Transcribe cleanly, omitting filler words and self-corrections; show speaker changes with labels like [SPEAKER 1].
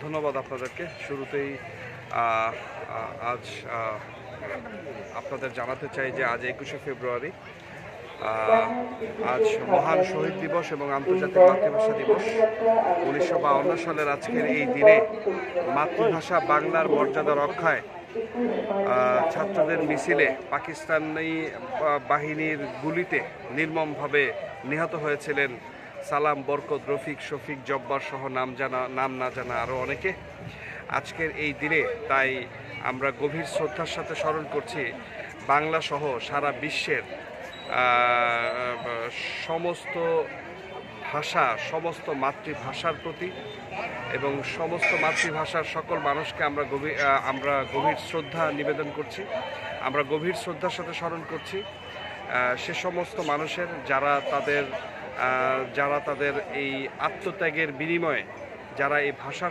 [SPEAKER 1] ধন্যবাদ আপনাদেরকে। শুরুতেই আজ আপনাদের জানাতে চাই যে আজ 21শে ফেব্রুয়ারি, আজ মহান শহীদ দিবস এবং আন্তর্জাতিক মাতৃভাষা দিবস। 1952 সালের আজকের এই দিনে মাতৃভাষা বাংলার মর্যাদা রক্ষায় ছাত্রদের মিছিলে পাকিস্তানি বাহিনীর গুলিতে নির্মমভাবে নিহত হয়েছিলেন সালাম, বরকত, রফিক, শফিক, জব্বার সহ নাম না জানা আরও অনেকে। আজকের এই দিনে তাই আমরা গভীর শ্রদ্ধার সাথে স্মরণ করছি বাংলা সহ সারা বিশ্বের সমস্ত ভাষা, সমস্ত মাতৃভাষার প্রতি এবং সমস্ত মাতৃভাষার সকল মানুষকে আমরা গভীর শ্রদ্ধা নিবেদন করছি। আমরা গভীর শ্রদ্ধার সাথে স্মরণ করছি সে সমস্ত মানুষের যারা তাদের এই আত্মত্যাগের বিনিময়ে যারা এই ভাষার